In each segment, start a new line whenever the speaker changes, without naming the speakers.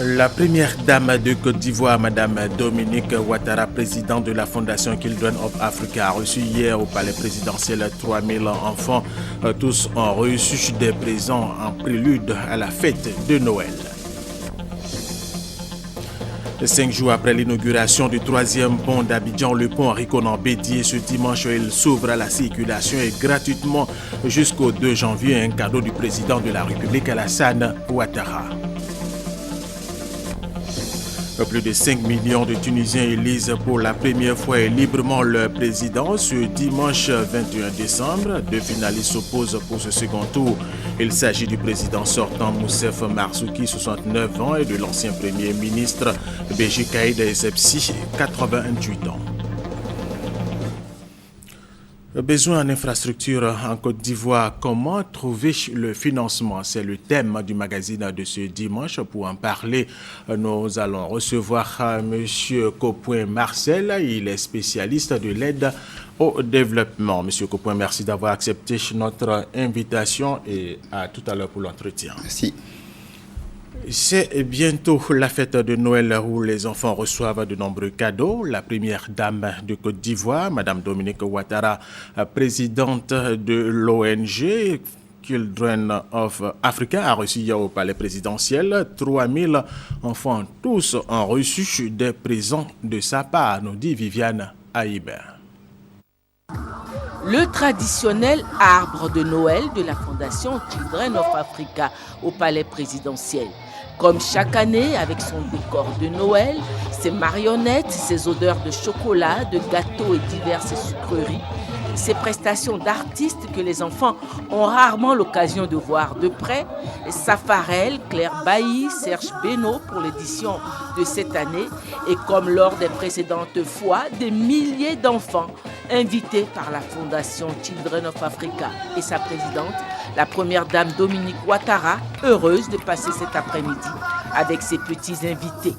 La première dame de Côte d'Ivoire, Madame Dominique Ouattara, présidente de la Fondation Children of Africa, a reçu hier au palais présidentiel 3000 enfants. Tous ont reçu des présents en prélude à la fête de Noël. 5 jours après l'inauguration du 3e pont d'Abidjan, le pont Henri-Konan Bédié, ce dimanche, il s'ouvre à la circulation et gratuitement jusqu'au 2 janvier, un cadeau du président de la République, Alassane Ouattara. Plus de 5 millions de Tunisiens élisent pour la première fois et librement leur président ce dimanche 21 décembre. 2 finalistes s'opposent pour ce second tour. Il s'agit du président sortant Moussef Marzouki, 69 ans, et de l'ancien premier ministre Béji Caïd Essebsi, 88 ans. Besoin en infrastructure en Côte d'Ivoire, comment trouver le financement? C'est le thème du magazine de ce dimanche. Pour en parler, nous allons recevoir M. Copouin Marcel. Il est spécialiste de l'aide au développement. M. Copouin, merci d'avoir accepté notre invitation et à tout à l'heure pour l'entretien.
Merci.
C'est bientôt la fête de Noël où les enfants reçoivent de nombreux cadeaux. La première dame de Côte d'Ivoire, Mme Dominique Ouattara, présidente de l'ONG Children of Africa, a reçu hier au palais présidentiel 3000 enfants. Tous ont reçu des présents de sa part, nous dit Viviane Haïbert.
Le traditionnel arbre de Noël de la Fondation Children of Africa au palais présidentiel. Comme chaque année, avec son décor de Noël, ses marionnettes, ses odeurs de chocolat, de gâteaux et diverses sucreries, ses prestations d'artistes que les enfants ont rarement l'occasion de voir de près, Safarel, Claire Bailly, Serge Beno pour l'édition de cette année, et comme lors des précédentes fois, des milliers d'enfants invités par la Fondation Children of Africa et sa présidente, la première dame Dominique Ouattara, heureuse de passer cet après-midi avec ses petits invités.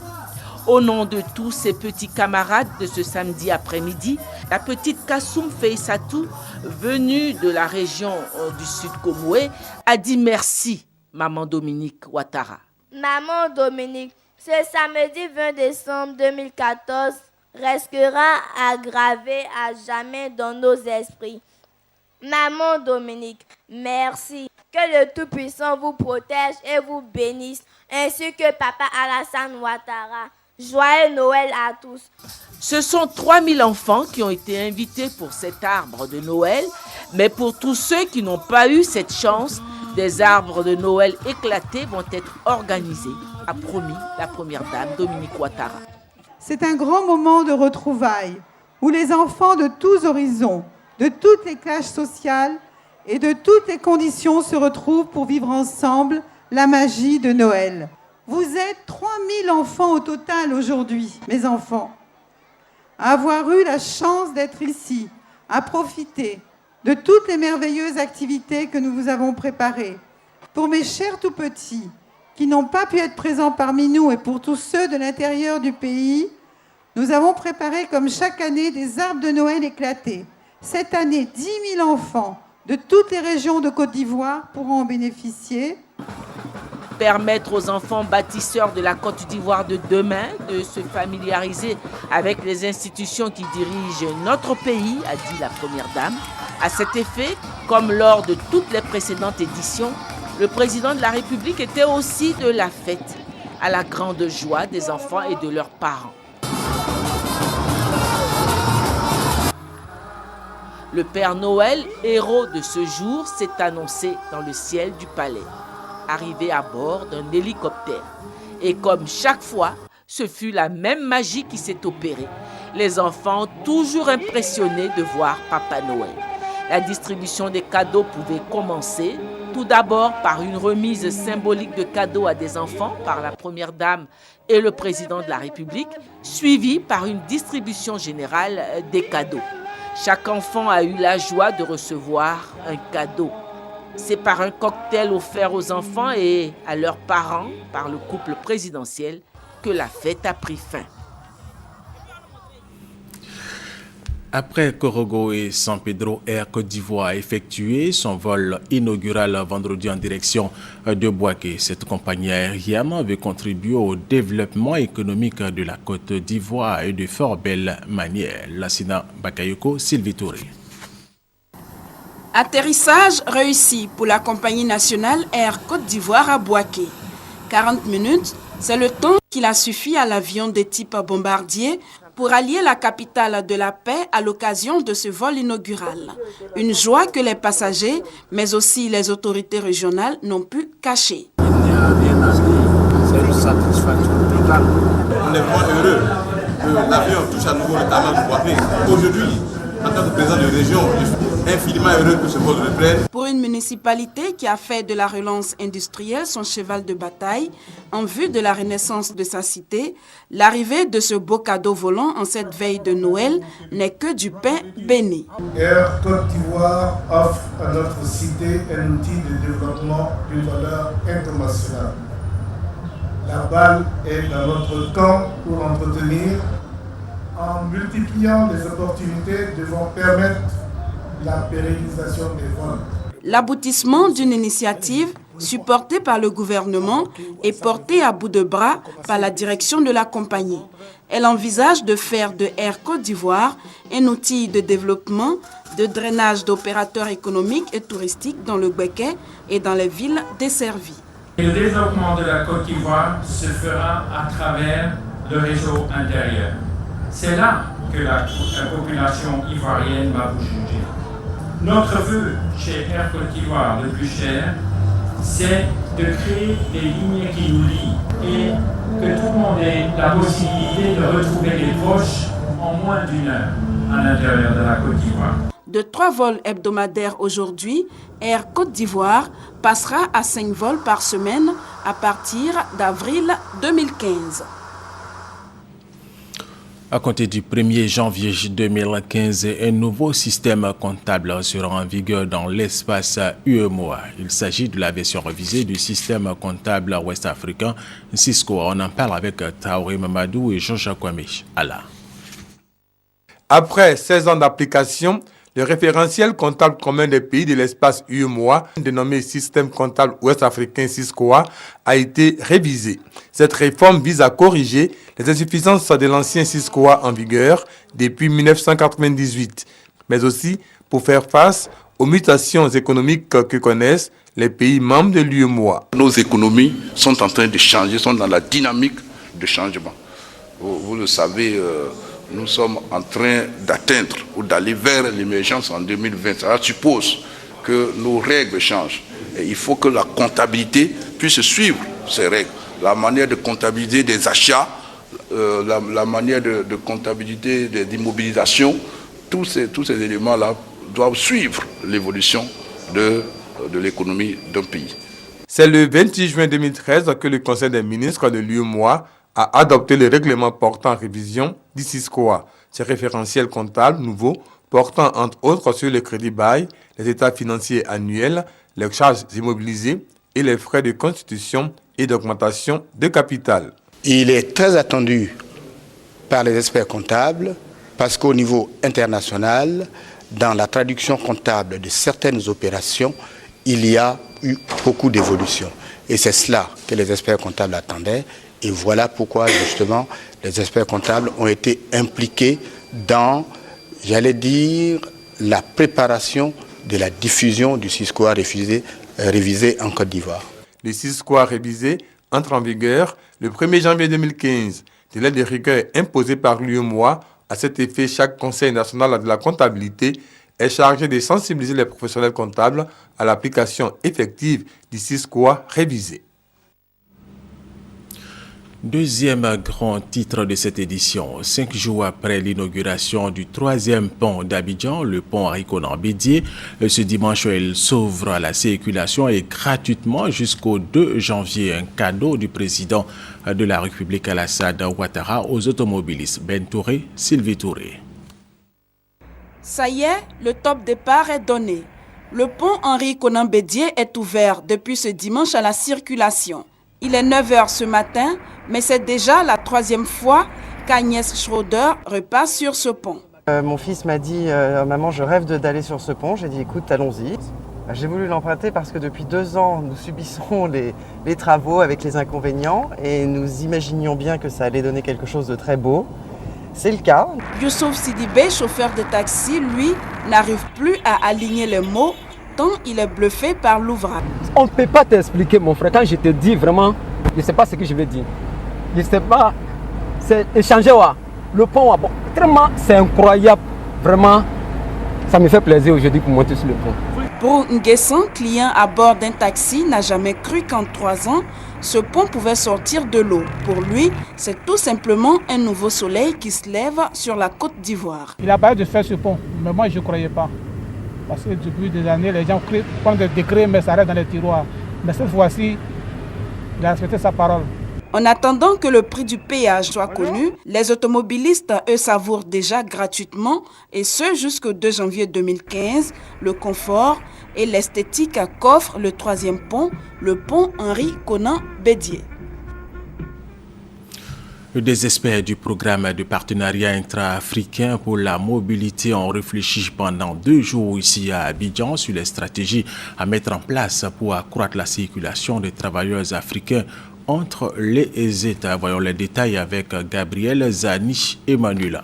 Au nom de tous ses petits camarades de ce samedi après-midi, la petite Kassoum Feissatou, venue de la région du Sud Comoé, a dit merci, maman Dominique Ouattara.
Maman Dominique, ce samedi 20 décembre 2014 restera aggravé à jamais dans nos esprits. Maman Dominique, merci. Que le Tout-Puissant vous protège et vous bénisse, ainsi que Papa Alassane Ouattara. Joyeux Noël à tous.
Ce sont 3000 enfants qui ont été invités pour cet arbre de Noël, mais pour tous ceux qui n'ont pas eu cette chance, des arbres de Noël éclatés vont être organisés, a promis la première dame Dominique Ouattara.
C'est un grand moment de retrouvailles où les enfants de tous horizons, de toutes les classes sociales et de toutes les conditions se retrouvent pour vivre ensemble la magie de Noël. Vous êtes 3000 enfants au total aujourd'hui, mes enfants, à avoir eu la chance d'être ici, à profiter de toutes les merveilleuses activités que nous vous avons préparées. Pour mes chers tout-petits qui n'ont pas pu être présents parmi nous et pour tous ceux de l'intérieur du pays, nous avons préparé comme chaque année des arbres de Noël éclatés. Cette année, 10 000 enfants de toutes les régions de Côte d'Ivoire pourront en bénéficier.
Permettre aux enfants bâtisseurs de la Côte d'Ivoire de demain de se familiariser avec les institutions qui dirigent notre pays, a dit la première dame. À cet effet, comme lors de toutes les précédentes éditions, le président de la République était aussi de la fête, à la grande joie des enfants et de leurs parents. Le Père Noël, héros de ce jour, s'est annoncé dans le ciel du palais, arrivé à bord d'un hélicoptère. Et comme chaque fois, ce fut la même magie qui s'est opérée. Les enfants toujours impressionnés de voir Papa Noël. La distribution des cadeaux pouvait commencer, tout d'abord par une remise symbolique de cadeaux à des enfants par la première dame et le président de la République, suivie par une distribution générale des cadeaux. Chaque enfant a eu la joie de recevoir un cadeau. C'est par un cocktail offert aux enfants et à leurs parents par le couple présidentiel que la fête a pris fin.
Après Korogo et San Pedro, Air Côte d'Ivoire a effectué son vol inaugural vendredi en direction de Bouaké. Cette compagnie aérienne veut contribuer au développement économique de la Côte d'Ivoire et de fort belle manière. Lassina Bakayoko, Sylvie Touré.
Atterrissage réussi pour la compagnie nationale Air Côte d'Ivoire à Bouaké. 40 minutes, c'est le temps qu'il a suffi à l'avion de type bombardier pour allier la capitale de la paix à l'occasion de ce vol inaugural. Une joie que les passagers, mais aussi les autorités régionales n'ont pu cacher.
C'est une satisfaction totale. On est vraiment heureux que l'avion touche à nouveau le tarmac de Bouaké. Aujourd'hui, en tant que président de région, je suis infiniment heureux que ce vol reprenne.
Pour une municipalité qui a fait de la relance industrielle son cheval de bataille, en vue de la renaissance de sa cité, l'arrivée de ce beau cadeau volant en cette veille de Noël n'est que du pain béni.
Air Côte d'Ivoire offre à notre cité un outil de développement d'une valeur internationale. La balle est dans notre camp pour entretenir. En multipliant les opportunités, devons permettre la pérennisation des vols.
L'aboutissement d'une initiative supportée par le gouvernement et portée à bout de bras par la direction de la compagnie. Elle envisage de faire de Air Côte d'Ivoire un outil de développement, de drainage d'opérateurs économiques et touristiques dans le Béquet et dans les villes desservies.
Le développement de la Côte d'Ivoire se fera à travers le réseau intérieur. C'est là que la population ivoirienne va vous juger. Notre vœu chez Air Côte d'Ivoire le plus cher, c'est de créer des lignes qui nous lient et que tout le monde ait la possibilité de retrouver les proches en moins d'une heure à l'intérieur de la Côte d'Ivoire.
De 3 vols hebdomadaires aujourd'hui, Air Côte d'Ivoire passera à 5 vols par semaine à partir d'avril 2015.
À compter du 1er janvier 2015, un nouveau système comptable sera en vigueur dans l'espace UEMOA. Il s'agit de la version révisée du système comptable ouest-africain Cisco. On en parle avec Taouré Mamadou et Jean-Jacques Kwame Allah.
Après 16 ans d'application, le référentiel comptable commun des pays de l'espace UEMOA, dénommé Système comptable ouest-africain SISCOA, a été révisé. Cette réforme vise à corriger les insuffisances de l'ancien SISCOA en vigueur depuis 1998, mais aussi pour faire face aux mutations économiques que connaissent les pays membres de l'UEMOA.
Nos économies sont en train de changer, sont dans la dynamique de changement. Vous le savez, nous sommes en train d'atteindre ou d'aller vers l'émergence en 2020. Ça suppose que nos règles changent. Et il faut que la comptabilité puisse suivre ces règles. La manière de comptabiliser des achats, la manière de comptabilité des immobilisations, tous ces éléments-là doivent suivre l'évolution de l'économie d'un pays.
C'est le 28 juin 2013 que le Conseil des ministres de l'UEMOA a adopté le règlement portant révision du SISCOA. Ce référentiel comptable nouveau portant entre autres sur le crédit bail, les états financiers annuels, les charges immobilisées et les frais de constitution et d'augmentation de capital.
Il est très attendu par les experts comptables parce qu'au niveau international, dans la traduction comptable de certaines opérations, il y a eu beaucoup d'évolutions. Et c'est cela que les experts comptables attendaient. Et voilà pourquoi, justement, les experts comptables ont été impliqués dans, j'allais dire, la préparation de la diffusion du SISCOA révisé en Côte d'Ivoire.
Le SISCOA révisé entre en vigueur le 1er janvier 2015. Délai de rigueur imposé par l'UEMOA. À cet effet, chaque Conseil national de la comptabilité est chargé de sensibiliser les professionnels comptables à l'application effective du SISCOA révisé.
Deuxième grand titre de cette édition. 5 jours après l'inauguration du 3e pont d'Abidjan, le pont Henri Konan Bédié, ce dimanche, il s'ouvre à la circulation et gratuitement jusqu'au 2 janvier. Un cadeau du président de la République Alassane Ouattara aux automobilistes. Ben Touré, Sylvie Touré.
Ça y est, le top départ est donné. Le pont Henri Konan Bédié est ouvert depuis ce dimanche à la circulation. Il est 9h ce matin, mais c'est déjà la 3e fois qu'Agnès Schroeder repasse sur ce pont.
Mon fils m'a dit « Maman, je rêve d'aller sur ce pont ». J'ai dit « Écoute, allons-y ». J'ai voulu l'emprunter parce que depuis 2 ans, nous subissons les travaux avec les inconvénients et nous imaginions bien que ça allait donner quelque chose de très beau. C'est le cas.
Youssouf Sidibé, chauffeur de taxi, lui, n'arrive plus à aligner les mots tant il est bluffé par l'ouvrage.
On ne peut pas t'expliquer, mon frère. Quand je te dis vraiment, je ne sais pas ce que je veux dire. Je ne sais pas. C'est échanger. Le pont, bon, vraiment, c'est incroyable. Vraiment, ça me fait plaisir aujourd'hui pour monter sur le pont.
Pour Nguessan, client à bord d'un taxi, n'a jamais cru qu'en 3 ans, ce pont pouvait sortir de l'eau. Pour lui, c'est tout simplement un nouveau soleil qui se lève sur la Côte d'Ivoire.
Il a parlé de faire ce pont, mais moi je ne croyais pas. Parce que depuis des années, les gens prennent des décrets, mais ça reste dans les tiroirs. Mais cette fois-ci, il a respecté sa parole.
En attendant que le prix du péage soit connu, les automobilistes, eux, savourent déjà gratuitement, et ce jusqu'au 2 janvier 2015, le confort et l'esthétique qu'offre le 3e pont, le pont Henri Konan Bédié.
Des experts du programme de partenariat intra-africain pour la mobilité ont réfléchi pendant 2 jours ici à Abidjan sur les stratégies à mettre en place pour accroître la circulation des travailleurs africains entre les États. Voyons les détails avec Gabriel Zani et Manuela.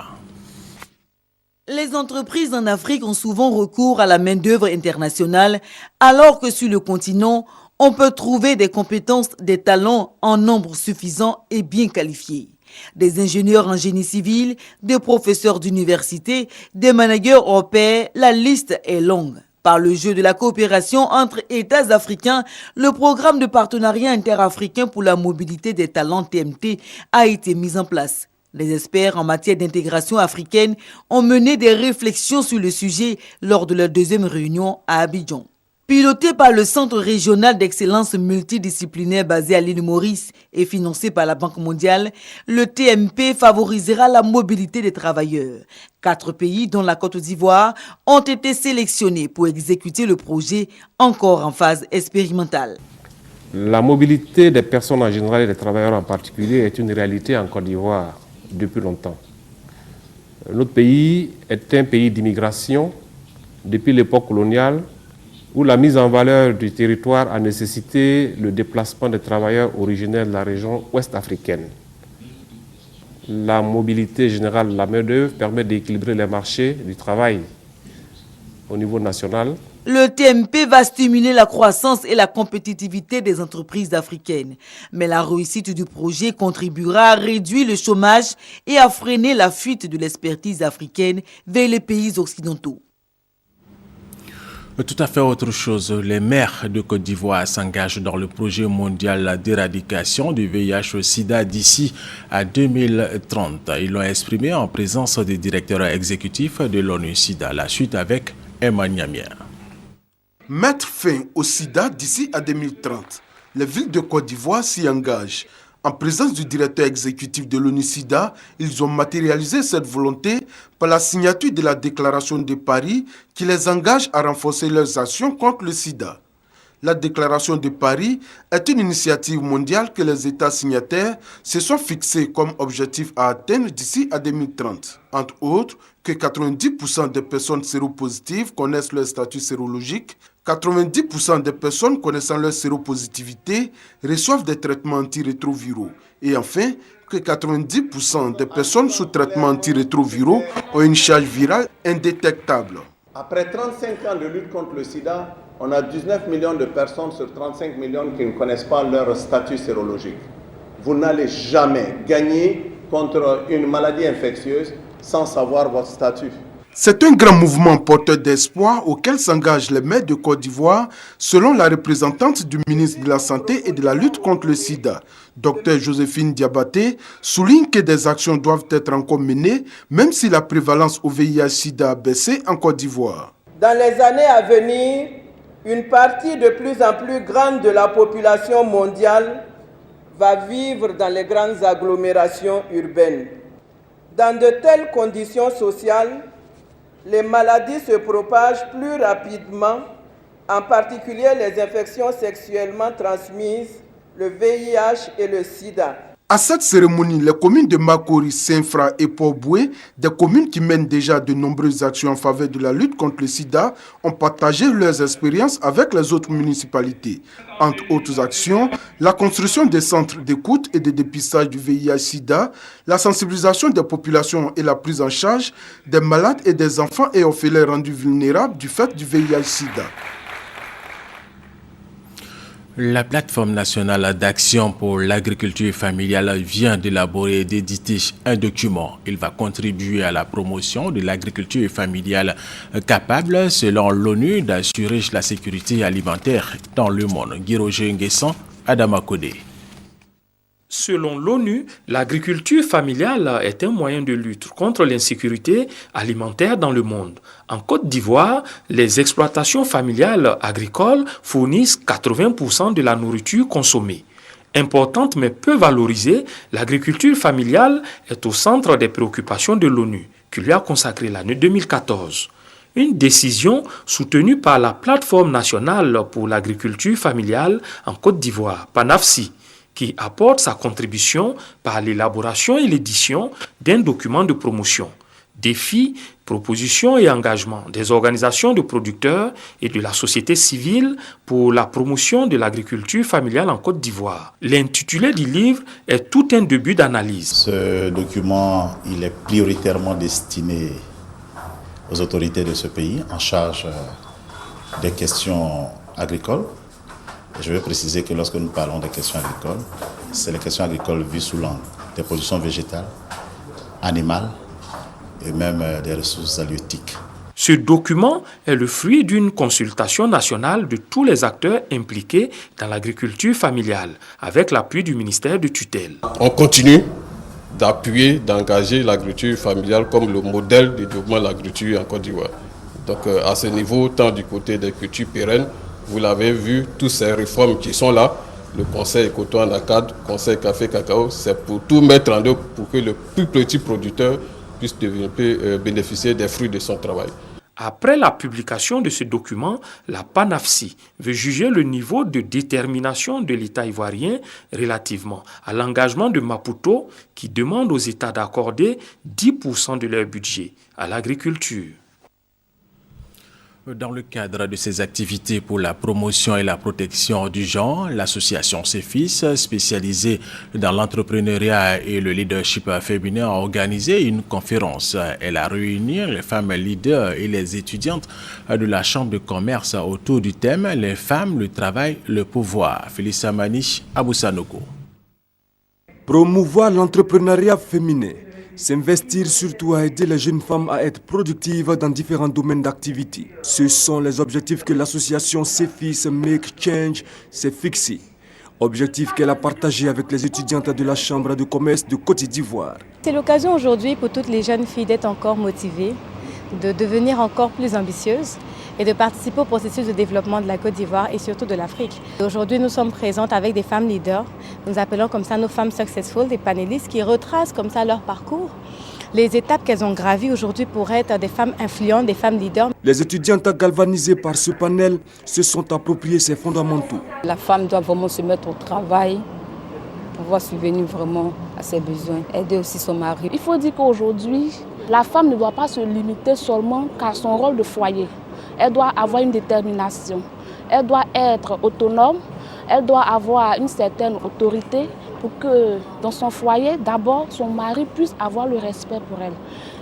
Les entreprises en Afrique ont souvent recours à la main-d'œuvre internationale, alors que sur le continent, on peut trouver des compétences, des talents en nombre suffisant et bien qualifiés. Des ingénieurs en génie civil, des professeurs d'université, des managers au pair, la liste est longue. Par le jeu de la coopération entre États africains, le programme de partenariat interafricain pour la mobilité des talents TMT a été mis en place. Les experts en matière d'intégration africaine ont mené des réflexions sur le sujet lors de leur 2e réunion à Abidjan. Piloté par le Centre régional d'excellence multidisciplinaire basé à l'île Maurice et financé par la Banque mondiale, le TMP favorisera la mobilité des travailleurs. 4 pays, dont la Côte d'Ivoire, ont été sélectionnés pour exécuter le projet encore en phase expérimentale.
La mobilité des personnes en général et des travailleurs en particulier est une réalité en Côte d'Ivoire depuis longtemps. Notre pays est un pays d'immigration depuis l'époque coloniale, où la mise en valeur du territoire a nécessité le déplacement des travailleurs originaires de la région ouest africaine. La mobilité générale de la main-d'œuvre permet d'équilibrer les marchés du travail au niveau national.
Le TMP va stimuler la croissance et la compétitivité des entreprises africaines. Mais la réussite du projet contribuera à réduire le chômage et à freiner la fuite de l'expertise africaine vers les pays occidentaux.
Tout à fait autre chose. Les maires de Côte d'Ivoire s'engagent dans le projet mondial d'éradication du VIH-Sida d'ici à 2030. Ils l'ont exprimé en présence des directeurs exécutifs de l'ONU-Sida. La suite avec Emma Niamien.
Mettre fin au sida d'ici à 2030. Les villes de Côte d'Ivoire s'y engagent. En présence du directeur exécutif de l'ONU-Sida, ils ont matérialisé cette volonté par la signature de la déclaration de Paris qui les engage à renforcer leurs actions contre le sida. La déclaration de Paris est une initiative mondiale que les États signataires se sont fixés comme objectif à atteindre d'ici à 2030. Entre autres, que 90% des personnes séropositives connaissent leur statut sérologique, 90% des personnes connaissant leur séropositivité reçoivent des traitements antirétroviraux. Et enfin, que 90% des personnes sous traitement antirétroviraux ont une charge virale indétectable.
Après 35 ans de lutte contre le sida, on a 19 millions de personnes sur 35 millions qui ne connaissent pas leur statut sérologique. Vous n'allez jamais gagner contre une maladie infectieuse sans savoir votre statut.
C'est un grand mouvement porteur d'espoir auquel s'engagent les maires de Côte d'Ivoire, selon la représentante du ministre de la Santé et de la lutte contre le sida. Dr Joséphine Diabaté souligne que des actions doivent être encore menées, même si la prévalence au VIH-Sida a baissé en Côte d'Ivoire.
Dans les années à venir, une partie de plus en plus grande de la population mondiale va vivre dans les grandes agglomérations urbaines. Dans de telles conditions sociales, les maladies se propagent plus rapidement, en particulier les infections sexuellement transmises, le VIH et le sida.
À cette cérémonie, les communes de Makori, Saint-Fra et Port-Boué, des communes qui mènent déjà de nombreuses actions en faveur de la lutte contre le sida, ont partagé leurs expériences avec les autres municipalités. Entre autres actions, la construction des centres d'écoute et de dépistage du VIH-Sida, la sensibilisation des populations et la prise en charge des malades et des enfants et orphelins rendus vulnérables du fait du VIH-Sida.
La plateforme nationale d'action pour l'agriculture familiale vient d'élaborer et d'éditer un document. Il va contribuer à la promotion de l'agriculture familiale capable, selon l'ONU, d'assurer la sécurité alimentaire dans le monde. Guy-Roger Nguessan, Adama Kodé.
Selon l'ONU, l'agriculture familiale est un moyen de lutte contre l'insécurité alimentaire dans le monde. En Côte d'Ivoire, les exploitations familiales agricoles fournissent 80% de la nourriture consommée. Importante mais peu valorisée, l'agriculture familiale est au centre des préoccupations de l'ONU, qui lui a consacré l'année 2014. Une décision soutenue par la plateforme nationale pour l'agriculture familiale en Côte d'Ivoire, PANAFSI, qui apporte sa contribution par l'élaboration et l'édition d'un document de promotion. Défis, propositions et engagements des organisations de producteurs et de la société civile pour la promotion de l'agriculture familiale en Côte d'Ivoire. L'intitulé du livre est tout un début d'analyse.
Ce document, il est prioritairement destiné aux autorités de ce pays en charge des questions agricoles. Je veux préciser que lorsque nous parlons des questions agricoles, c'est les questions agricoles vues sous l'angle des productions végétales, animales et même des ressources halieutiques.
Ce document est le fruit d'une consultation nationale de tous les acteurs impliqués dans l'agriculture familiale, avec l'appui du ministère de tutelle.
On continue d'appuyer, d'engager l'agriculture familiale comme le modèle de développement de l'agriculture en Côte d'Ivoire. Donc à ce niveau, tant du côté des cultures pérennes, vous l'avez vu, toutes ces réformes qui sont là, le conseil coton en acade, conseil café cacao, c'est pour tout mettre en œuvre pour que le plus petit producteur puisse bénéficier des fruits de son travail.
Après la publication de ce document, la PANAFSI veut juger le niveau de détermination de l'État ivoirien relativement à l'engagement de Maputo qui demande aux États d'accorder 10% de leur budget à l'agriculture.
Dans le cadre de ses activités pour la promotion et la protection du genre, l'association CEFIS, spécialisée dans l'entrepreneuriat et le leadership féminin, a organisé une conférence. Elle a réuni les femmes leaders et les étudiantes de la Chambre de commerce autour du thème « Les femmes, le travail, le pouvoir ». Félix Amani, Aboussanogo.
Promouvoir l'entrepreneuriat féminin. S'investir surtout à aider les jeunes femmes à être productives dans différents domaines d'activité. Ce sont les objectifs que l'association CEFIS Make Change s'est fixé. Objectif qu'elle a partagé avec les étudiantes de la Chambre de commerce de Côte d'Ivoire.
C'est l'occasion aujourd'hui pour toutes les jeunes filles d'être encore motivées, de devenir encore plus ambitieuses et de participer au processus de développement de la Côte d'Ivoire et surtout de l'Afrique. Aujourd'hui, nous sommes présentes avec des femmes leaders. Nous appelons comme ça nos femmes successful, des panélistes qui retracent comme ça leur parcours, les étapes qu'elles ont gravies aujourd'hui pour être des femmes influentes, des femmes leaders.
Les étudiantes galvanisées par ce panel se sont appropriées ces fondamentaux.
La femme doit vraiment se mettre au travail, pouvoir subvenir vraiment à ses besoins, aider aussi son mari.
Il faut dire qu'aujourd'hui, la femme ne doit pas se limiter seulement qu'à son rôle de foyer. Elle doit avoir une détermination, elle doit être autonome, elle doit avoir une certaine autorité pour que dans son foyer, d'abord, son mari puisse avoir le respect pour elle.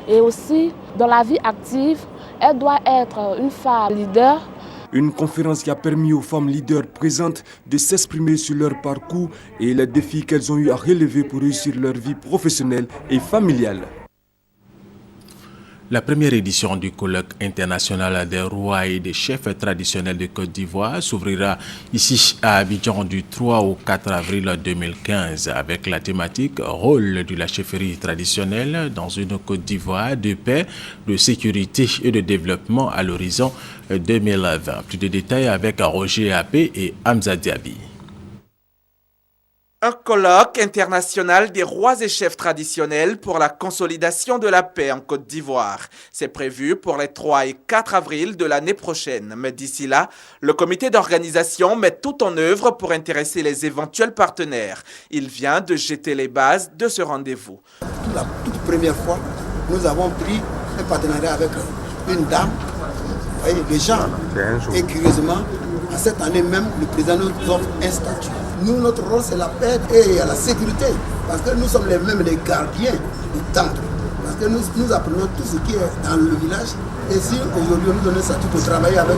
Et aussi, dans la vie active, elle doit être une femme leader.
Une conférence qui a permis aux femmes leaders présentes de s'exprimer sur leur parcours et les défis qu'elles ont eu à relever pour réussir leur vie professionnelle et familiale.
La première édition du colloque international des rois et des chefs traditionnels de Côte d'Ivoire s'ouvrira ici à Abidjan du 3 au 4 avril 2015 avec la thématique « Rôle de la chefferie traditionnelle dans une Côte d'Ivoire de paix, de sécurité et de développement à l'horizon 2020 ». Plus de détails avec Roger Appé et Hamza Diaby.
Un colloque international des rois et chefs traditionnels pour la consolidation de la paix en Côte d'Ivoire. C'est prévu pour les 3 et 4 avril de l'année prochaine. Mais d'ici là, le comité d'organisation met tout en œuvre pour intéresser les éventuels partenaires. Il vient de jeter les bases de ce rendez-vous.
La toute première fois, nous avons pris un partenariat avec une dame, des gens. Et curieusement, à cette année même, le président nous offre un statut. Nous, notre rôle, c'est la paix et la sécurité. Parce que nous sommes les gardiens du temple. Parce que nous apprenons tout ce qui est dans le village. Et si aujourd'hui nous donnons ça tout au travail avec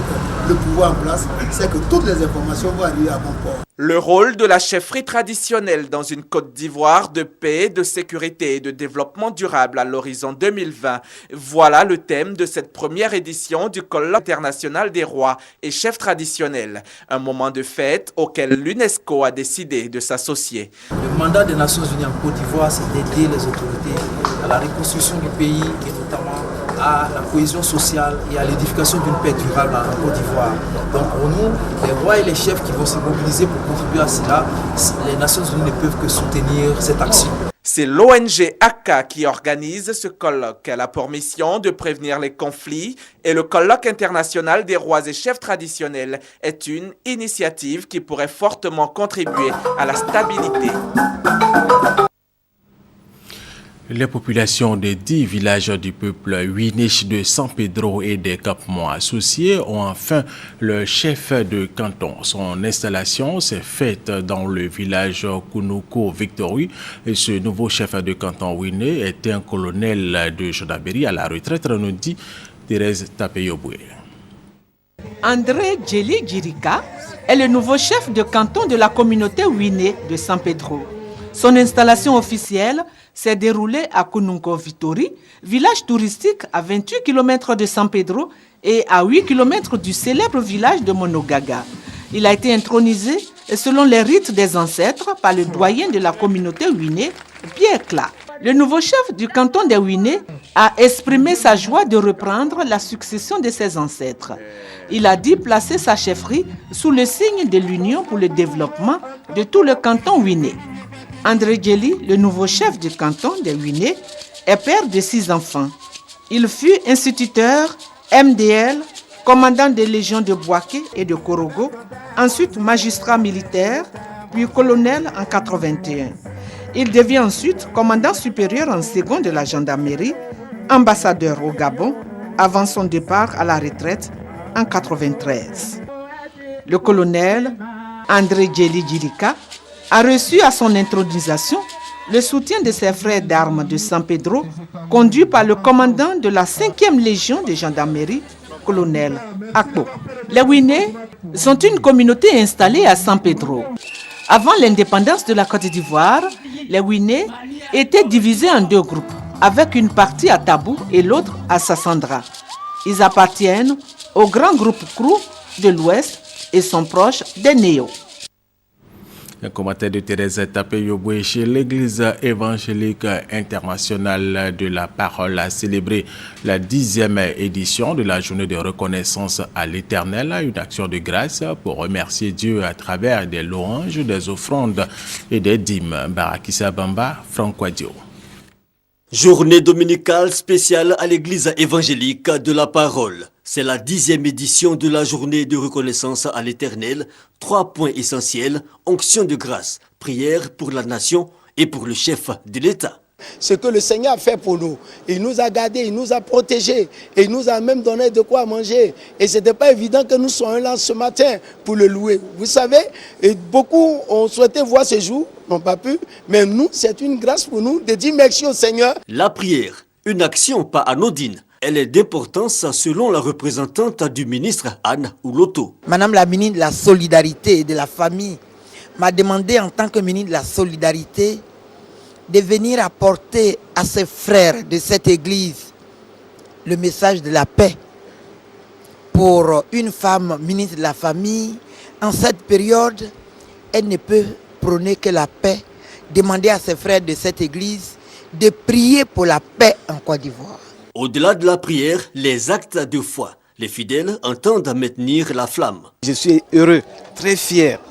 le pouvoir en place, c'est que toutes les informations vont arriver à bon port.
Le rôle de la chefferie traditionnelle dans une Côte d'Ivoire de paix, de sécurité et de développement durable à l'horizon 2020. Voilà le thème de cette première édition du colloque international des rois et chefs traditionnels. Un moment de fête auquel l'UNESCO a décidé de s'associer.
Le mandat des Nations Unies en Côte d'Ivoire, c'est d'aider les autorités à la reconstruction du pays et notamment à la cohésion sociale et à l'édification d'une paix durable en Côte d'Ivoire. Donc pour nous, les rois et les chefs qui vont se mobiliser pour contribuer à cela, les Nations Unies ne peuvent que soutenir cette action.
C'est l'ONG ACA qui organise ce colloque. Elle a pour mission de prévenir les conflits et le colloque international des rois et chefs traditionnels est une initiative qui pourrait fortement contribuer à la stabilité.
Les populations des 10 villages du peuple Winéch de San Pedro et des campements associés ont enfin le chef de canton. Son installation s'est faite dans le village Kounouko Victory. Et ce nouveau chef de canton Winé était un colonel de gendarmerie à la retraite, nous dit Thérèse Tapeyoboué.
André Djeli Djirika est le nouveau chef de canton de la communauté Winé de San Pedro. Son installation officielle s'est déroulée à Kounouko Victory, village touristique à 28 km de San Pedro et à 8 km du célèbre village de Monogaga. Il a été intronisé selon les rites des ancêtres par le doyen de la communauté Winé, Pierre Cla. Le nouveau chef du canton des Winé a exprimé sa joie de reprendre la succession de ses ancêtres. Il a dit placer sa chefferie sous le signe de l'Union pour le développement de tout le canton Winé. André Djeli, le nouveau chef du canton de Winé, est père de 6 enfants. Il fut instituteur, MDL, commandant des légions de Bouaké et de Korogo, ensuite magistrat militaire, puis colonel en 81. Il devient ensuite commandant supérieur en second de la gendarmerie, ambassadeur au Gabon, avant son départ à la retraite en 93. Le colonel André Djeli Djirika a reçu à son intronisation le soutien de ses frères d'armes de San Pedro, conduit par le commandant de la 5e légion de gendarmerie, colonel Akpo. Les Winé sont une communauté installée à San Pedro. Avant l'indépendance de la Côte d'Ivoire, les Winé étaient divisés en 2 groupes, avec une partie à Tabou et l'autre à Sassandra. Ils appartiennent au grand groupe Krou de l'Ouest et sont proches des Néo.
Un commentaire de Thérèse Tapeyoboué chez l'Église évangélique internationale de la parole a célébré la 10e édition de la journée de reconnaissance à l'Éternel, une action de grâce pour remercier Dieu à travers des louanges, des offrandes et des dîmes. Barakissa Bamba, Franck Wadio.
Journée dominicale spéciale à l'Église évangélique de la parole. C'est la 10e édition de la journée de reconnaissance à l'Éternel. 3 points essentiels, onction de grâce, prière pour la nation et pour le chef de l'État.
Ce que le Seigneur a fait pour nous, il nous a gardés, il nous a protégés, et il nous a même donné de quoi manger. Et ce n'était pas évident que nous soyons là ce matin pour le louer. Vous savez, et beaucoup ont souhaité voir ce jour, n'ont pas pu, mais nous, c'est une grâce pour nous de dire merci au Seigneur.
La prière, une action pas anodine. Elle est d'importance selon la représentante du ministre Anne Ouloto.
Madame la ministre de la Solidarité et de la Famille m'a demandé en tant que ministre de la Solidarité de venir apporter à ses frères de cette église le message de la paix. Pour une femme ministre de la Famille, en cette période, elle ne peut prôner que la paix, demander à ses frères de cette église de prier pour la paix en Côte d'Ivoire.
Au-delà de la prière, les actes de foi. Les fidèles entendent maintenir la flamme.
Je suis heureux, très fier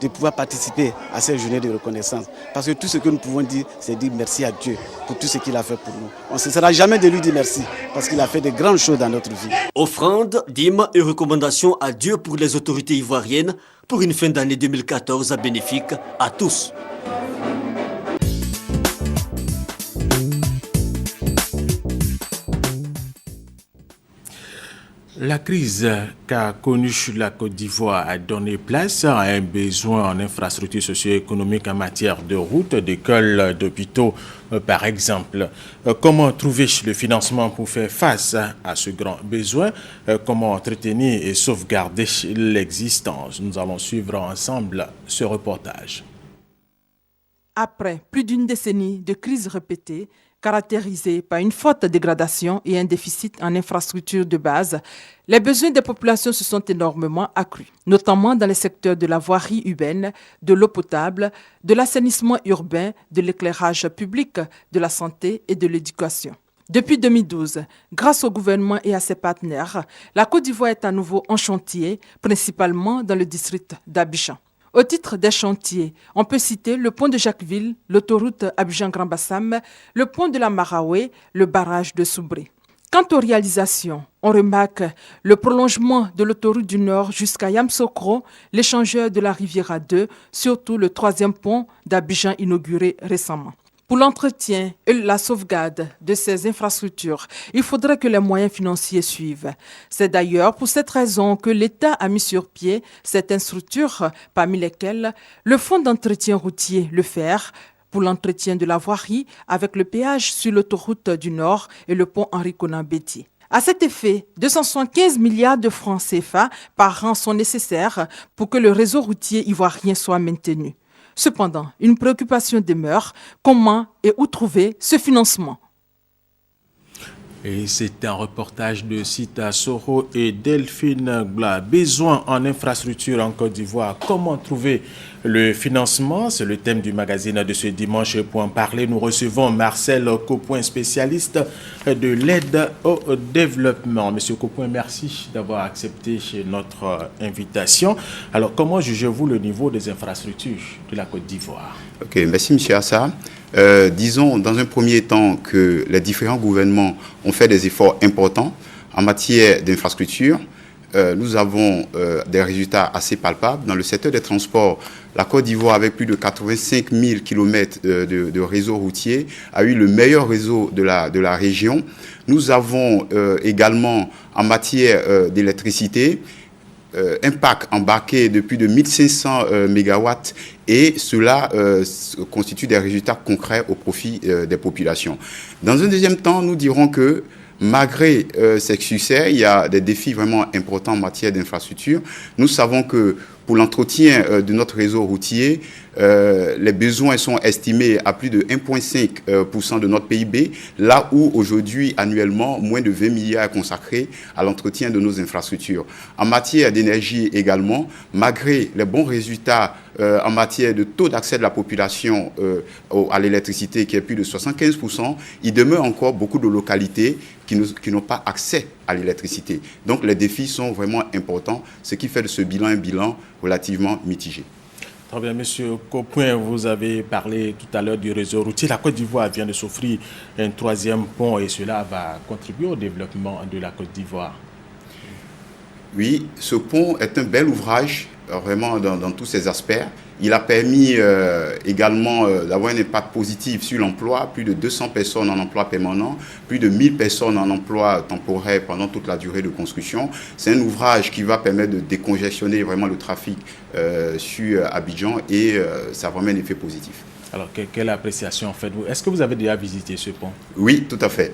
de pouvoir participer à cette journée de reconnaissance. Parce que tout ce que nous pouvons dire, c'est dire merci à Dieu pour tout ce qu'il a fait pour nous. On ne cessera jamais de lui dire merci parce qu'il a fait de grandes choses dans notre vie.
Offrande, dîmes et recommandations à Dieu pour les autorités ivoiriennes pour une fin d'année 2014 bénéfique à tous.
La crise qu'a connue la Côte d'Ivoire a donné place à un besoin en infrastructures socio-économiques en matière de routes, d'écoles, d'hôpitaux, par exemple. Comment trouver le financement pour faire face à ce grand besoin? Comment entretenir et sauvegarder l'existence? Nous allons suivre ensemble ce reportage.
Après plus d'une décennie de crises répétées, caractérisée par une forte dégradation et un déficit en infrastructures de base, les besoins des populations se sont énormément accrus, notamment dans les secteurs de la voirie urbaine, de l'eau potable, de l'assainissement urbain, de l'éclairage public, de la santé et de l'éducation. Depuis 2012, grâce au gouvernement et à ses partenaires, la Côte d'Ivoire est à nouveau en chantier, principalement dans le district d'Abidjan. Au titre des chantiers, on peut citer le pont de Jacquesville, l'autoroute Abidjan-Grand-Bassam, le pont de la Maraoué, le barrage de Soubré. Quant aux réalisations, on remarque le prolongement de l'autoroute du Nord jusqu'à Yamsokro, l'échangeur de la Riviera 2, surtout le 3e pont d'Abidjan inauguré récemment. Pour l'entretien et la sauvegarde de ces infrastructures, il faudrait que les moyens financiers suivent. C'est d'ailleurs pour cette raison que l'État a mis sur pied certaines structures, parmi lesquelles le Fonds d'entretien routier, le FER, pour l'entretien de la voirie, avec le péage sur l'autoroute du Nord et le pont Henri-Konan Béthié. À cet effet, 275 milliards de francs CFA par an sont nécessaires pour que le réseau routier ivoirien soit maintenu. Cependant, une préoccupation demeure, comment et où trouver ce financement?
Et c'est un reportage de Sita Soro et Delphine Gla. Besoin en infrastructure en Côte d'Ivoire. Comment trouver le financement? C'est le thème du magazine de ce dimanche. Pour en parler, nous recevons Marcel Copoin, spécialiste de l'aide au développement. Monsieur Copoin, merci d'avoir accepté notre invitation. Alors, comment jugez-vous le niveau des infrastructures de la Côte d'Ivoire?
Ok, merci M. Assa. Disons dans un premier temps que les différents gouvernements ont fait des efforts importants en matière d'infrastructure. Nous avons des résultats assez palpables. Dans le secteur des transports, la Côte d'Ivoire, avec plus de 85 000 km de réseau routier, a eu le meilleur réseau de la région. Nous avons également, en matière d'électricité, un parc embarqué de plus de 1500 MW et cela constitue des résultats concrets au profit des populations. Dans un deuxième temps, nous dirons que malgré ces succès, il y a des défis vraiment importants en matière d'infrastructure. Nous savons que pour l'entretien de notre réseau routier, les besoins sont estimés à plus de 1,5% de notre PIB, là où aujourd'hui, annuellement, moins de 20 milliards est consacré à l'entretien de nos infrastructures. En matière d'énergie également, malgré les bons résultats en matière de taux d'accès de la population à l'électricité qui est plus de 75%, il demeure encore beaucoup de localités qui n'ont pas accès à l'électricité. Donc les défis sont vraiment importants, ce qui fait de ce bilan un bilan relativement mitigé.
Très bien, Monsieur Copoin, vous avez parlé tout à l'heure du réseau routier. La Côte d'Ivoire vient de s'offrir un 3e pont et cela va contribuer au développement de la Côte d'Ivoire.
Oui, ce pont est un bel ouvrage, vraiment dans tous ses aspects. Il a permis également d'avoir un impact positif sur l'emploi, plus de 200 personnes en emploi permanent, plus de 1000 personnes en emploi temporaire pendant toute la durée de construction. C'est un ouvrage qui va permettre de décongestionner vraiment le trafic sur Abidjan et ça a vraiment un effet positif.
Alors, quelle appréciation faites-vous? Est-ce que vous avez déjà visité ce pont?
Oui, tout à fait.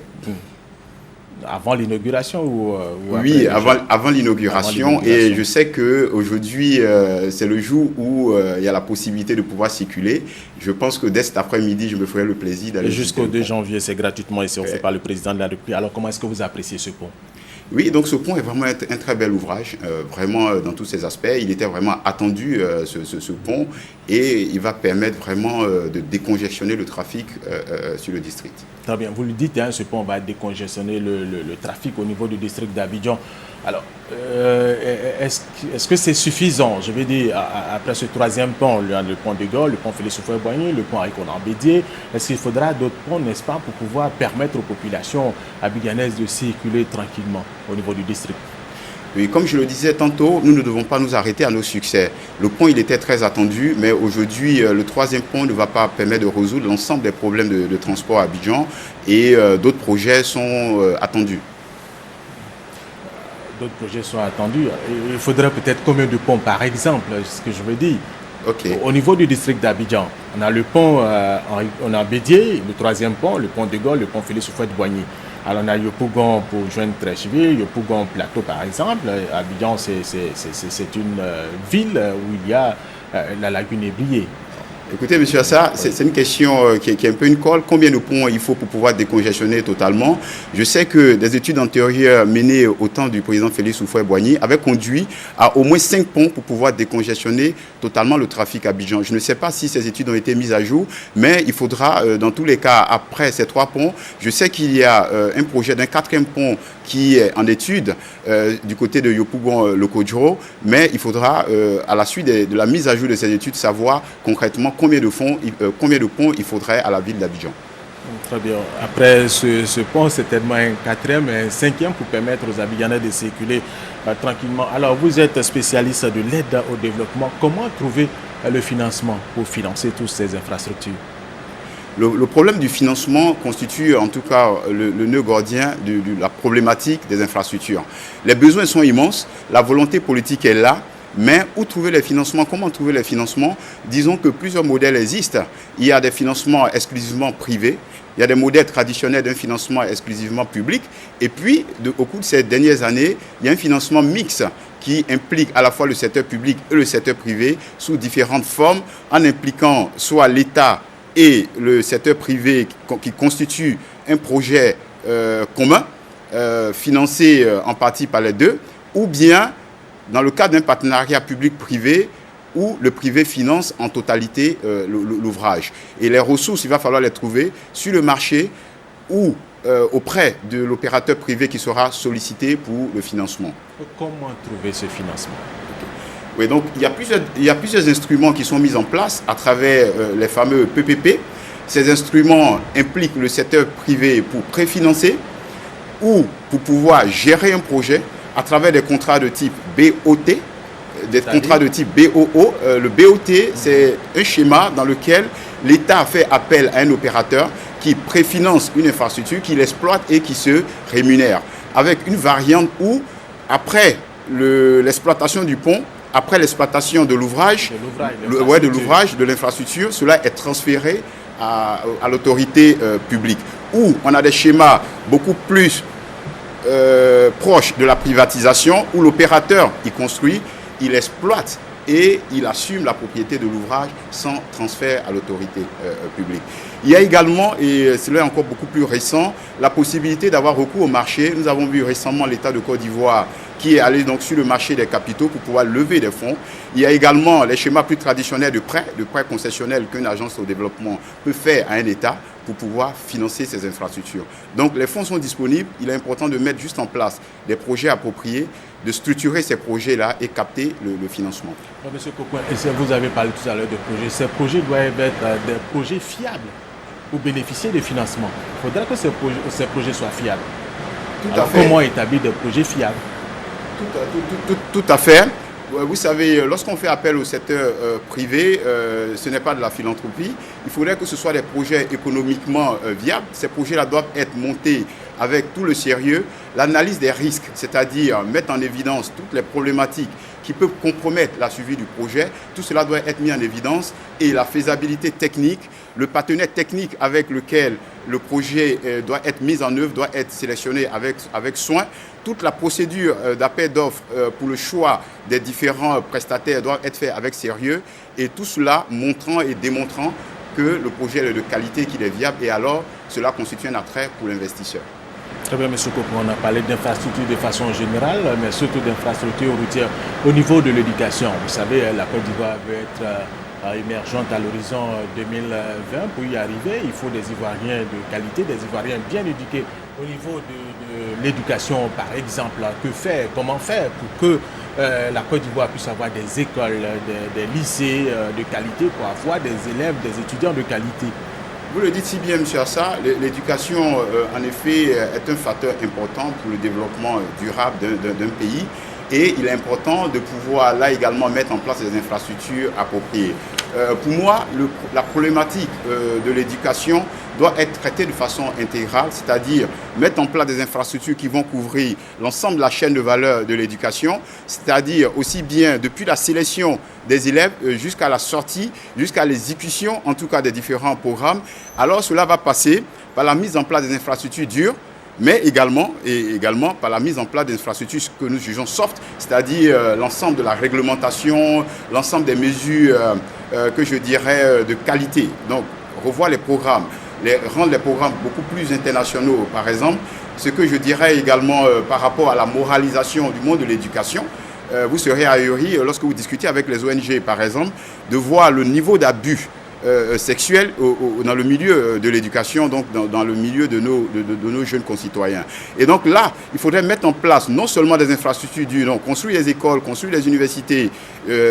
Avant l'inauguration ou
Oui, avant l'inauguration. Et je sais qu'aujourd'hui, c'est le jour où il y a la possibilité de pouvoir circuler. Je pense que dès cet après-midi, je me ferai le plaisir d'aller.
Jusqu'au 2 janvier, c'est gratuitement et c'est offert par le président de la République. Alors, comment est-ce que vous appréciez ce pont?
Oui, donc ce pont est vraiment un très bel ouvrage, vraiment dans tous ses aspects. Il était vraiment attendu, ce pont, et il va permettre vraiment de décongestionner le trafic sur le district.
Très bien, vous le dites, ce pont va décongestionner le trafic au niveau du district d'Abidjan. Alors, est-ce que c'est suffisant, je veux dire, après ce troisième pont, le pont de Gaulle, le pont Félix Houphouët-Boigny, le pont Aïkonan-Bédié, est-ce qu'il faudra d'autres ponts, n'est-ce pas, pour pouvoir permettre aux populations abidjanaises de circuler tranquillement au niveau du district?
Oui, comme je le disais tantôt, nous ne devons pas nous arrêter à nos succès. Le pont, il était très attendu, mais aujourd'hui, le troisième pont ne va pas permettre de résoudre l'ensemble des problèmes de transport à Abidjan, et d'autres projets sont attendus.
D'autres projets sont attendus. Il faudrait peut-être combien de ponts, par exemple, ce que je veux dire.
Okay.
Au niveau du district d'Abidjan, on a le pont, on a Bédié, le troisième pont, le pont de Gaulle, le pont Félix Houphouët-Boigny. Alors on a Yopougon pour joindre Treichville, Yopougon Plateau par exemple. Abidjan, c'est une ville où il y a la lagune ébriée.
Écoutez, monsieur Assa, c'est une question qui est un peu une colle. Combien de ponts il faut pour pouvoir décongestionner totalement? Je sais que des études antérieures menées au temps du président Félix Houphouët-Boigny avaient conduit à au moins 5 ponts pour pouvoir décongestionner totalement le trafic à Abidjan. Je ne sais pas si ces études ont été mises à jour, mais il faudra, dans tous les cas, après ces 3 ponts, je sais qu'il y a un projet d'un 4e pont qui est en étude du côté de Yopougon-Lokodjoro, mais il faudra, à la suite de la mise à jour de ces études, savoir concrètement combien de ponts il faudrait à la ville d'Abidjan.
Très bien. Après ce pont, c'est tellement un 4e et un 5e pour permettre aux Abidjanais de circuler tranquillement. Alors, vous êtes spécialiste de l'aide au développement. Comment trouver le financement pour financer toutes ces infrastructures?
Le problème du financement constitue en tout cas le nœud gordien de la problématique des infrastructures. Les besoins sont immenses, la volonté politique est là, mais où trouver les financements? Comment trouver les financements? Disons que plusieurs modèles existent. Il y a des financements exclusivement privés, il y a des modèles traditionnels d'un financement exclusivement public, et puis au cours de ces dernières années, il y a un financement mixte qui implique à la fois le secteur public et le secteur privé sous différentes formes, en impliquant soit l'État et le secteur privé qui constitue un projet commun, financé en partie par les deux, ou bien dans le cadre d'un partenariat public-privé où le privé finance en totalité l'ouvrage. Et les ressources, il va falloir les trouver sur le marché ou auprès de l'opérateur privé qui sera sollicité pour le financement.
Comment trouver ce financement?
Oui, donc il y a plusieurs instruments qui sont mis en place à travers les fameux PPP. Ces instruments impliquent le secteur privé pour préfinancer ou pour pouvoir gérer un projet à travers des contrats de type BOT, des contrats de type BOO. Le BOT, c'est un schéma dans lequel l'État fait appel à un opérateur qui préfinance une infrastructure, qui l'exploite et qui se rémunère. Avec une variante où, après l'exploitation du pont, après l'exploitation de l'ouvrage, de l'infrastructure, cela est transféré à l'autorité publique. Où on a des schémas beaucoup plus proches de la privatisation, où l'opérateur y construit, il exploite et il assume la propriété de l'ouvrage sans transfert à l'autorité publique. Il y a également, et cela est encore beaucoup plus récent, la possibilité d'avoir recours au marché. Nous avons vu récemment l'État de Côte d'Ivoire qui est allé donc sur le marché des capitaux pour pouvoir lever des fonds. Il y a également les schémas plus traditionnels de prêts concessionnels qu'une agence au développement peut faire à un État pour pouvoir financer ces infrastructures. Donc les fonds sont disponibles, il est important de mettre juste en place des projets appropriés, de structurer ces projets-là et capter le financement.
Monsieur Kokoin, vous avez parlé tout à l'heure de projets. Ces projets doivent être des projets fiables pour bénéficier des financements. Il faudrait que ces projets soient fiables.
Tout à fait.
Comment établir des projets fiables?
Tout à fait. Vous savez, lorsqu'on fait appel au secteur privé, ce n'est pas de la philanthropie. Il faudrait que ce soit des projets économiquement viables. Ces projets-là doivent être montés avec tout le sérieux. L'analyse des risques, c'est-à-dire mettre en évidence toutes les problématiques qui peuvent compromettre la suivi du projet. Tout cela doit être mis en évidence et la faisabilité technique, le partenaire technique avec lequel le projet doit être mis en œuvre doit être sélectionné avec soin. Toute la procédure d'appel d'offres pour le choix des différents prestataires doit être faite avec sérieux et tout cela montrant et démontrant que le projet est de qualité, qu'il est viable et alors cela constitue un attrait pour l'investisseur.
Très bien, M. Kopo, on a parlé d'infrastructures de façon générale, mais surtout d'infrastructures routières au niveau de l'éducation. Vous savez, la Côte d'Ivoire veut être émergente à l'horizon 2020. Pour y arriver, il faut des Ivoiriens de qualité, des Ivoiriens bien éduqués. Au niveau de l'éducation, par exemple, que faire, comment faire pour que la Côte d'Ivoire puisse avoir des écoles, des lycées de qualité, pour avoir des élèves, des étudiants de qualité?
Vous le dites si bien, M. Assa, l'éducation, en effet, est un facteur important pour le développement durable d'un pays. Et il est important de pouvoir là également mettre en place des infrastructures appropriées. Pour moi, la problématique de l'éducation doit être traitée de façon intégrale, c'est-à-dire mettre en place des infrastructures qui vont couvrir l'ensemble de la chaîne de valeur de l'éducation, c'est-à-dire aussi bien depuis la sélection des élèves jusqu'à la sortie, jusqu'à l'exécution en tout cas des différents programmes. Alors cela va passer par la mise en place des infrastructures dures, mais également par la mise en place d'infrastructures que nous jugeons soft, c'est-à-dire l'ensemble de la réglementation, l'ensemble des mesures que je dirais de qualité. Donc revoir les programmes, rendre les programmes beaucoup plus internationaux, par exemple. Ce que je dirais également par rapport à la moralisation du monde de l'éducation, vous serez ahuri lorsque vous discutez avec les ONG, par exemple, de voir le niveau d'abus sexuel dans le milieu de l'éducation, donc dans le milieu de nos jeunes concitoyens. Et donc là, il faudrait mettre en place non seulement des infrastructures dures, donc construire les écoles, construire les universités.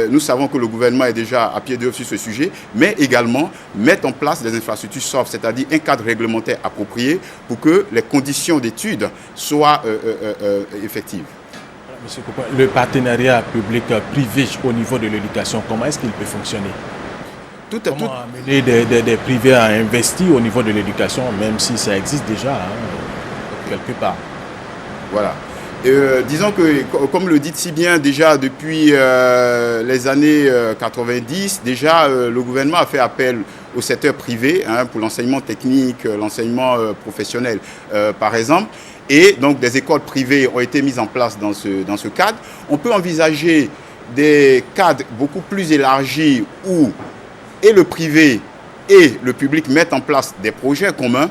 Nous savons que le gouvernement est déjà à pied d'œuvre sur ce sujet, mais également mettre en place des infrastructures soft, c'est-à-dire un cadre réglementaire approprié pour que les conditions d'études soient effectives.
Monsieur Kopo, le partenariat public-privé au niveau de l'éducation, comment est-ce qu'il peut fonctionner? Comment amener des privés à investir au niveau de l'éducation, même si ça existe déjà quelque part?
Voilà. Disons que, comme le dites si bien, déjà depuis les années 90, déjà le gouvernement a fait appel au secteur privé pour l'enseignement technique, l'enseignement professionnel, par exemple. Et donc des écoles privées ont été mises en place dans ce cadre. On peut envisager des cadres beaucoup plus élargis où et le privé et le public mettent en place des projets communs,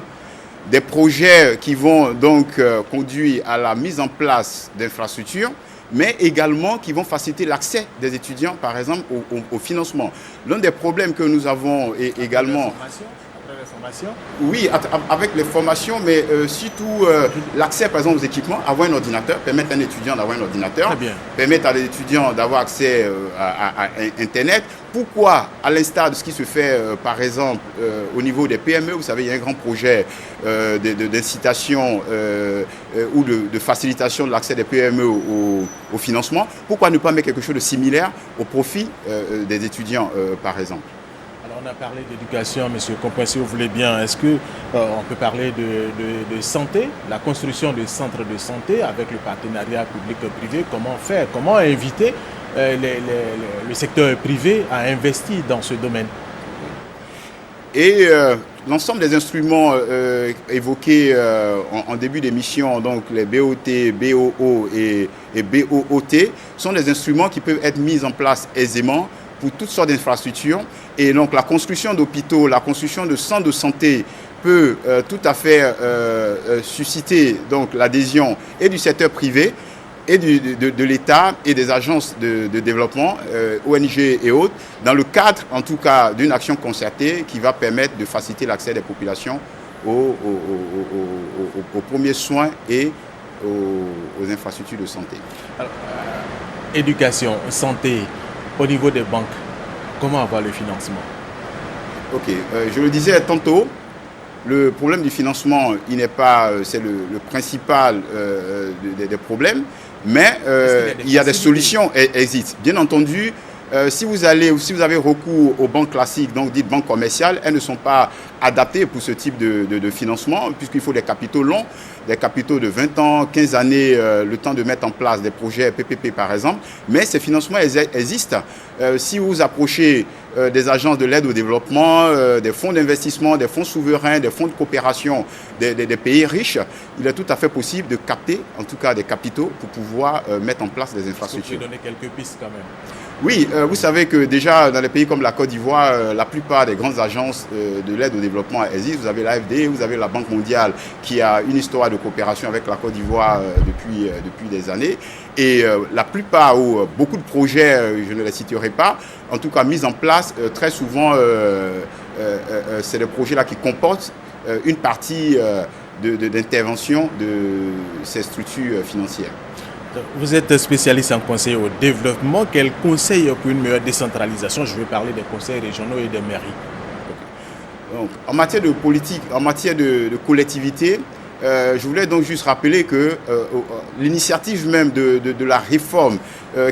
des projets qui vont donc conduire à la mise en place d'infrastructures, mais également qui vont faciliter l'accès des étudiants, par exemple, au financement. L'un des problèmes que nous avons également... Oui, avec les formations, mais surtout l'accès, par exemple, aux équipements, avoir un ordinateur, permettre à un étudiant d'avoir un ordinateur, permettre à l'étudiant d'avoir accès à Internet. Pourquoi, à l'instar de ce qui se fait, par exemple, au niveau des PME, vous savez, il y a un grand projet d'incitation ou de facilitation de l'accès des PME au financement. Pourquoi ne pas mettre quelque chose de similaire au profit des étudiants, par exemple?
On a parlé d'éducation, M. Kopo, si vous voulez bien. Est-ce qu'on peut parler de santé, la construction de centres de santé avec le partenariat public-privé? Comment faire? Comment inviter le secteur privé à investir dans ce domaine?
Et l'ensemble des instruments évoqués en début d'émission, donc les BOT, BOO et BOOT, sont des instruments qui peuvent être mis en place aisément pour toutes sortes d'infrastructures. Et donc la construction d'hôpitaux, la construction de centres de santé peut tout à fait susciter donc l'adhésion et du secteur privé et de l'État et des agences de développement, ONG et autres, dans le cadre en tout cas d'une action concertée qui va permettre de faciliter l'accès des populations aux premiers soins et aux infrastructures de santé.
Alors, éducation, santé, au niveau des banques, comment avoir le financement?
Ok, je le disais tantôt, le problème du financement, il n'est pas, c'est le principal des problèmes, mais il y a des solutions existent. Bien entendu, si vous avez recours aux banques classiques, donc dites banques commerciales, elles ne sont pas adaptées pour ce type de financement, puisqu'il faut des capitaux longs, des capitaux de 20 ans, 15 années, le temps de mettre en place des projets PPP par exemple. Mais ces financements existent. Si vous approchez des agences de l'aide au développement, des fonds d'investissement, des fonds souverains, des fonds de coopération des pays riches, il est tout à fait possible de capter en tout cas des capitaux pour pouvoir mettre en place des infrastructures.
Vous pouvez donner quelques pistes quand même.
Oui, vous savez que déjà dans les pays comme la Côte d'Ivoire, la plupart des grandes agences de l'aide au développement existent. Vous avez l'AFD, vous avez la Banque mondiale qui a une histoire de coopération avec la Côte d'Ivoire depuis des années. Et la plupart ou beaucoup de projets, je ne les citerai pas, en tout cas mis en place, très souvent, c'est des projets-là qui comportent une partie d'intervention de ces structures financières.
Vous êtes spécialiste en conseil au développement. Quel conseil pour une meilleure décentralisation? Je veux parler des conseils régionaux et des mairies.
Donc, en matière de politique, en matière de collectivité, je voulais donc juste rappeler que l'initiative même de la réforme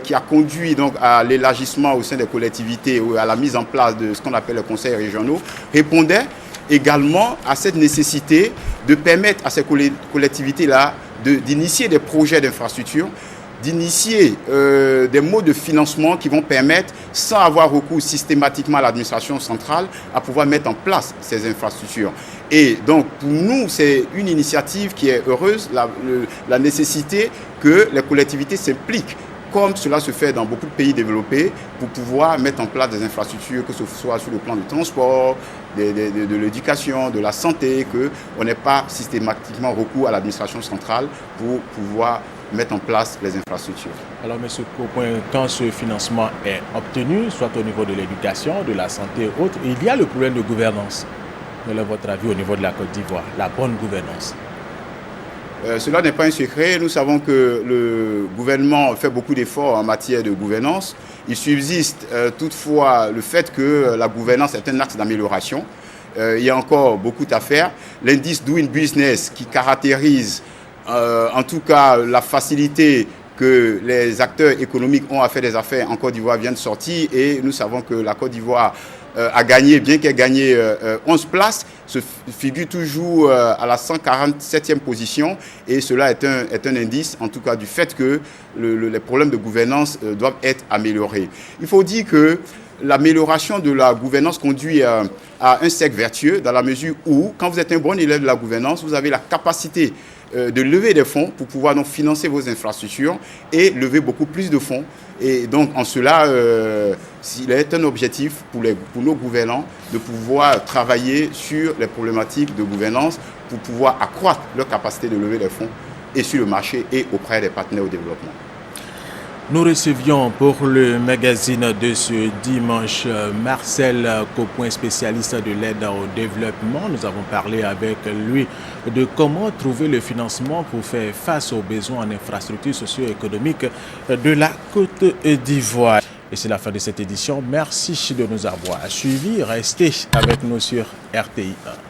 qui a conduit donc à l'élargissement au sein des collectivités ou à la mise en place de ce qu'on appelle les conseils régionaux répondait également à cette nécessité de permettre à ces collectivités-là d'initier des projets d'infrastructure, d'initier des modes de financement qui vont permettre, sans avoir recours systématiquement à l'administration centrale, à pouvoir mettre en place ces infrastructures. Et donc, pour nous, c'est une initiative qui est heureuse, la nécessité que les collectivités s'impliquent, comme cela se fait dans beaucoup de pays développés, pour pouvoir mettre en place des infrastructures, que ce soit sur le plan du transport, de l'éducation, de la santé, qu'on n'ait pas systématiquement recours à l'administration centrale pour pouvoir mettre en place les infrastructures.
Alors, M. Copin, quand ce financement est obtenu, soit au niveau de l'éducation, de la santé et autres, il y a le problème de gouvernance. Quel est votre avis au niveau de la Côte d'Ivoire, la bonne gouvernance?
Cela n'est pas un secret. Nous savons que le gouvernement fait beaucoup d'efforts en matière de gouvernance. Il subsiste toutefois le fait que la gouvernance est un axe d'amélioration. Il y a encore beaucoup à faire. L'indice Doing Business qui caractérise en tout cas la facilité que les acteurs économiques ont à faire des affaires en Côte d'Ivoire vient de sortir et nous savons que la Côte d'Ivoire a gagné, bien qu'elle ait gagné 11 places, se figure toujours à la 147e position et cela est un indice en tout cas du fait que les problèmes de gouvernance doivent être améliorés. Il faut dire que l'amélioration de la gouvernance conduit à un cercle vertueux dans la mesure où quand vous êtes un bon élève de la gouvernance, vous avez la capacité de lever des fonds pour pouvoir donc financer vos infrastructures et lever beaucoup plus de fonds. Et donc, en cela, il est un objectif pour nos gouvernants de pouvoir travailler sur les problématiques de gouvernance pour pouvoir accroître leur capacité de lever des fonds et sur le marché et auprès des partenaires au développement.
Nous recevions pour le magazine de ce dimanche Marcel Copin, spécialiste de l'aide au développement. Nous avons parlé avec lui de comment trouver le financement pour faire face aux besoins en infrastructures socio-économiques de la Côte d'Ivoire. Et c'est la fin de cette édition. Merci de nous avoir suivis. Restez avec nous sur RTI 1.